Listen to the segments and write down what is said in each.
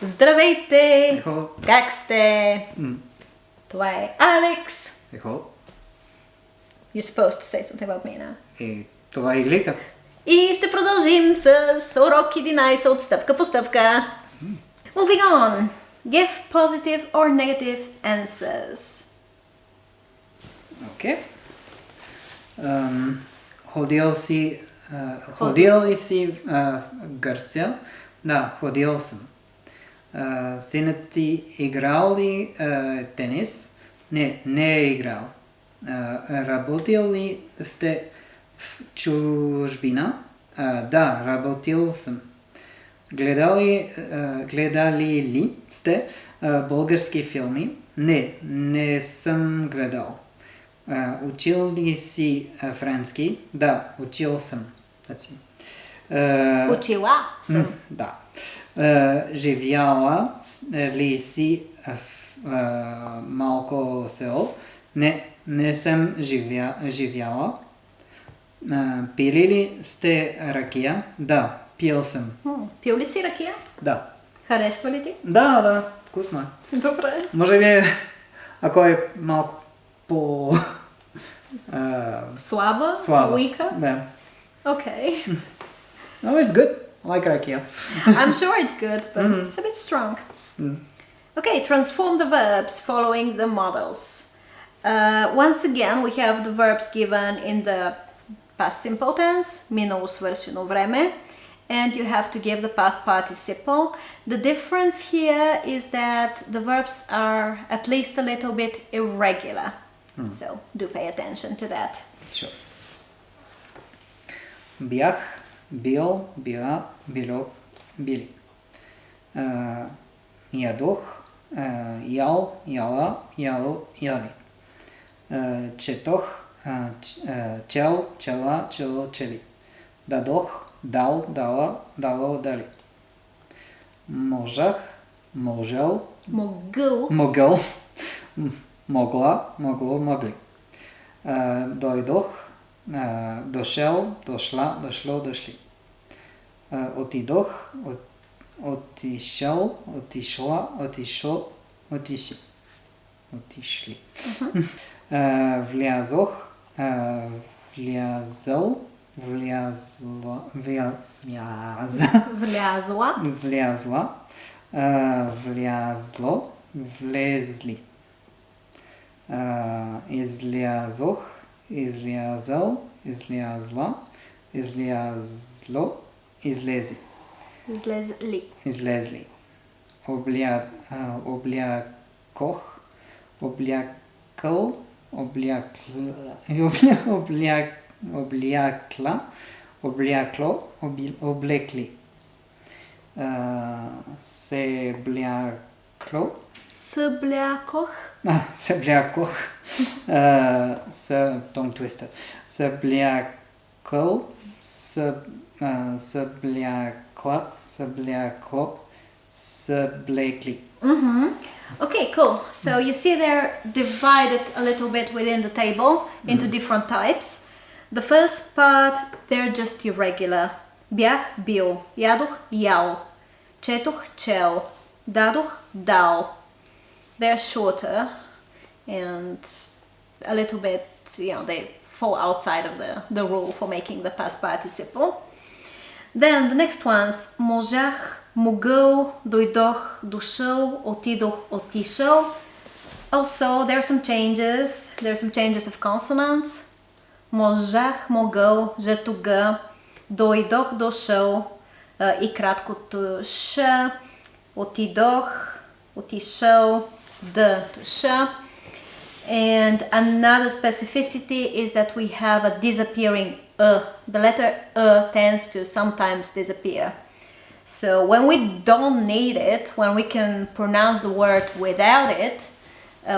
Здравейте! Ехо. Как сте? Това е Алекс. Ехо. You're supposed to say something about me now. И това е Иглика. И ще продължим с урок 11 от стъпка по стъпка. Moving on. Give positive or negative answers. Окей. Ходил ли си в Гърция? Да, ходил съм. Синът ти играл ли тенис? Не е играл. Работил ли сте в чужбина? Да, работил съм. Гледали ли сте български филми? Не съм гледал. Учил ли си френски? Да, учил съм. Учила съм. Да. Живяла ли си в малко село? Не съм живяла. Пили ли сте ракия? Да, пил съм. Пил ли си ракия? Да. Харесва ли ти? Да, вкусно е. Добре. Може би, ако е малко по... Слаба? слаба. Уика? Да. Okay. No, it's good. I like rakia. I'm sure it's good, but it's a bit strong. Okay, transform the verbs following the models. Once again, we have the verbs given in the past simple tense, минало свършено време, and you have to give the past participle. The difference here is that the verbs are at least a little bit irregular. So do pay attention to that. Sure. Бях, бил, била, било, били. Ядох, ял, яла, яло, яли. Четох, чел, чела, чело, чели. Дадох, дал, дала, дало, дали. Можах, можел, могъл, могла, могло, могли. Дойдох, дошъл, дошла, дошло, дошли. Отидох, отишъл, отишла, отишло, отиши. Отишли. Влязох, влязъл, влязла, Влязла. влязла, влязло, влезли. Излязох, излязъл, излязла, излязло, излези. Излезли. Облякох, облякъл, облякла, облякло, облекли. Себлякло. Съблякох. Съблякох. Tongue twister. Съблякъл, съблякла, съблякло, съблекли. Okay, cool. So you see they're divided a little bit within the table into different types. The first part, they're just irregular. Бях, бил. Ядох, ял. Четох, чел. Дадох, дал. They're shorter and a little bit, they fall outside of the rule for making the past participle. Then the next ones, можах, могъл, дойдох, дошъл, отидох, отишъл. Also, there are some changes. There are some changes of consonants. Можах, могъл, жето г, дойдох, дошъл и краткото ш, отидох, отишъл, д to ш. And another specificity is that we have a disappearing The letter tends to sometimes disappear. So when we don't need it, when we can pronounce the word without it,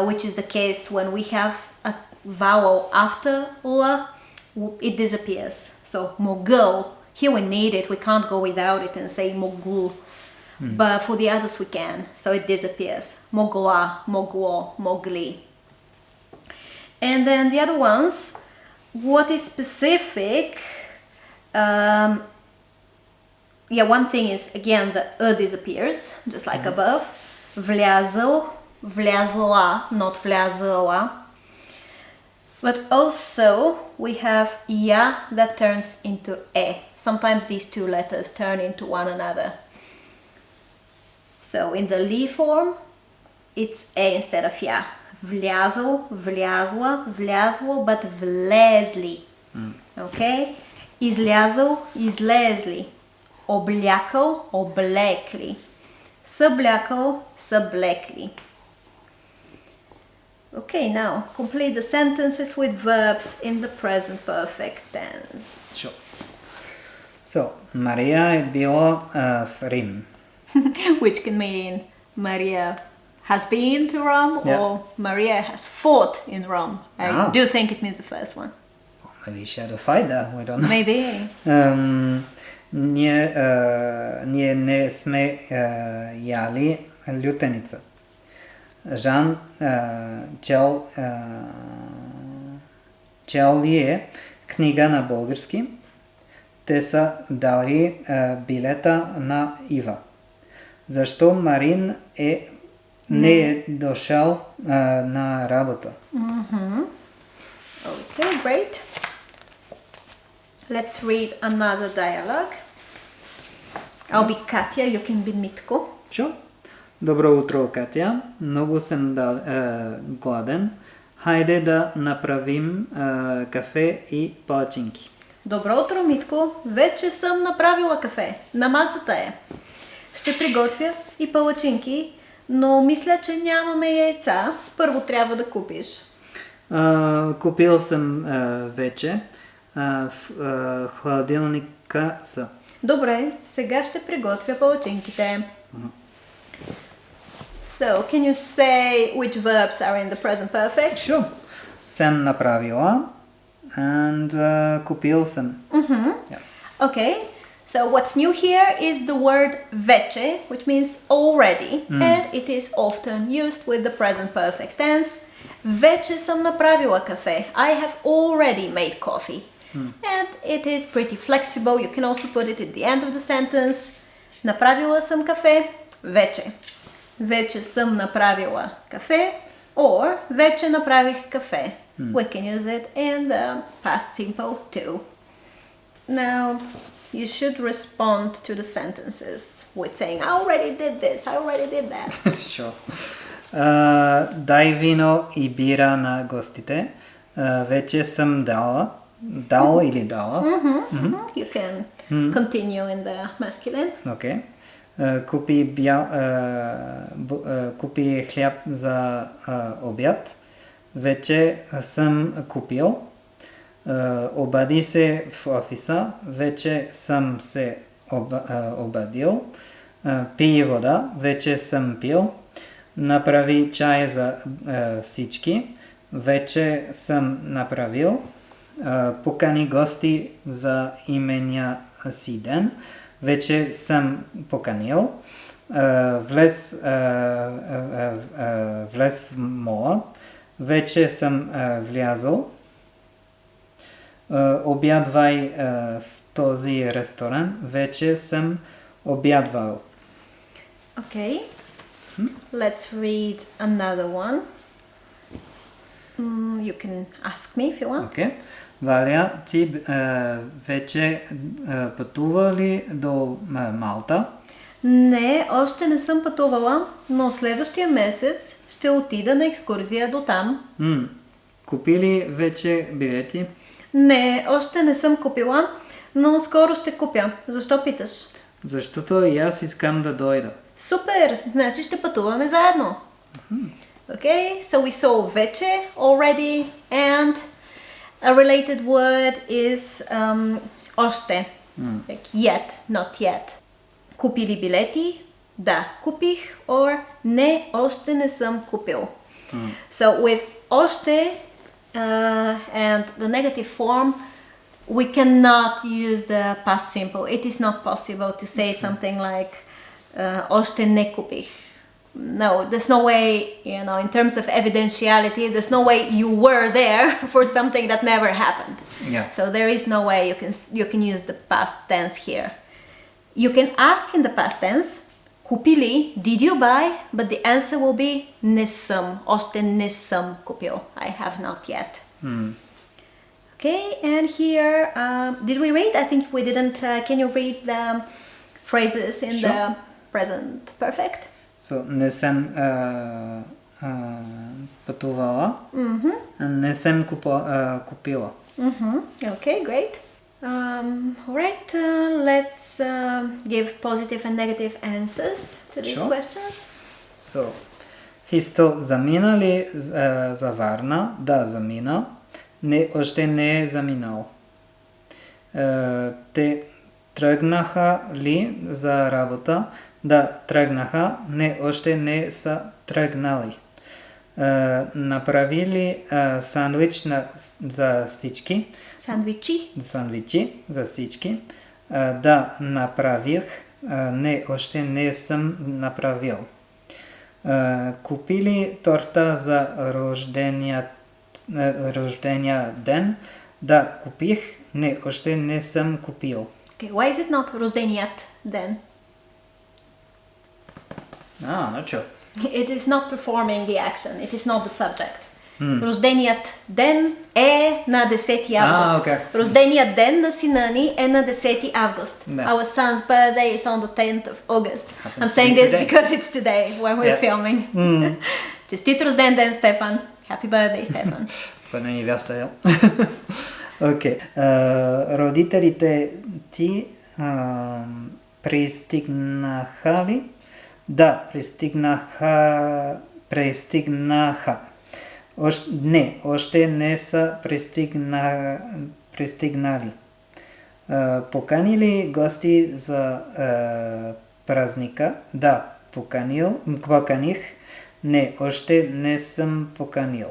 which is the case when we have a vowel after l, it disappears. So mogul, here we need it, we can't go without it and say mogul. But for the others we can, so it disappears. Mogla, moglo, mogli. And then the other ones, what is specific Yeah, one thing is, again, the disappears, just like above. Влязъл, влязла, not влязъла. But also, we have ya that turns into e. Sometimes these two letters turn into one another. So in the li form, it's e instead of ya. Влязъл, влязла, влязло, but влезли. Okay? Излязъл, излезли. Облякал, облекли. Съблякал, съблекли. Okay, now complete the sentences with verbs in the present perfect tense. Sure. So, Мария е била в Рим. Which can mean Maria has been to Rome or Maria has fought in Rome. I do think it means the first one. Maybe we should find that, we don't know. Maybe. Ние не сме яли лютеница. Жан чел ли е книга на български? Те са дали билета на Ива. Защо Марин не е дошъл на работа? Okay, great. Let's read another dialogue. I'll be Katya, you can be Mitko. Sure. Добро утро, Катя. Много съм гладен. Хайде да направим кафе и палачинки. Добро утро, Митко. Вече съм направила кафе. На масата е. Ще приготвя и палачинки, но мисля, че нямаме яйца. Първо трябва да купиш. Купил съм вече. В хладилника са. Добре, сега ще приготвя палачинките. So, can you say which verbs are in the present perfect? Sure. Съм направила and купил съм. Yeah. Okay, so what's new here is the word вече, which means already, and it is often used with the present perfect tense. Вече съм направила кафе. I have already made coffee. And it is pretty flexible. You can also put it at the end of the sentence. Направила съм кафе. Вече. Вече съм направила кафе. Or вече направих кафе. We can use it in the past simple too. Now, you should respond to the sentences with saying, I already did this, I already did that. Sure. Дай вино и бира на гостите. Вече съм дала. Дал или дала. You can continue in the masculine. Okay. Купи хляб за обяд. Вече съм купил. Обади се в офиса. Вече съм се обадил. Пий вода. Вече съм пил. Направи чай за всички. Вече съм направил. Покани гости за имения си ден. Вече съм поканил. Влез в мола. Вече съм влязъл. Обядвай в този ресторант. Вече съм обядвал. Okay. Let's read another one. You can ask me if you want. Okay. Валя, ти вече пътува ли до Малта? Не, още не съм пътувала, но следващия месец ще отида на екскурзия до там. Купи ли вече билети? Не, още не съм купила, но скоро ще купя. Защо питаш? Защото и аз искам да дойда. Супер! Значи ще пътуваме заедно. Okay, so we saw вече, already, and a related word is още. Like yet, not yet. Купи ли билети? Да, купих. Or не, още не съм купил. So with още and the negative form, we cannot use the past simple. It is not possible to say something like още не купих. No, there's no way, in terms of evidentiality, there's no way you were there for something that never happened. Yeah. So there is no way you can use the past tense here. You can ask in the past tense, купили, did you buy? But the answer will be не съм, още не съм купил. I have not yet. Okay, and here, did we read? I think we didn't. Can you read the phrases in Sure. the present perfect? So, не съм пътувала, не съм купила. Okay, great. Alright, let's give positive and negative answers to these Sure. questions. So, Христо замина ли за Варна? Да, замина. Не, още не е заминал. Те тръгнаха ли за работа? Да, тръгнаха. Не, още не са тръгнали. Направили сандвич за всички. Сандвичи за всички. Да, направих. Не, още не съм направил. Купили торта за рождения ден? Да, купих. Не, още не съм купил. Okay, why is it not рожденият ден? Not sure. It is not performing the action. It is not the subject. Рожденият ден е на 10 август. Okay. Рожденият ден на сина ни е на 10 август. Да. Our son's birthday is on the 10th of August. Happens I'm to saying be this today. because it's today when we're Yeah. filming. Честит рожден ден, Стефан. Happy birthday, Стефан. Bon anniversaire. Окей. Родителите ти пристигнаха ли? Да, пристигнаха. Не, още не са пристигнали. Поканили гости за празника? Да, поканих. Не, още не съм поканил.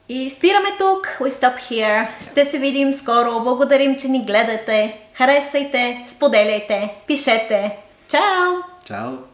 И спираме тук. We stop here. Ще се видим скоро. Благодарим, че ни гледате. Харесайте, споделяйте, пишете. Чао! Чао!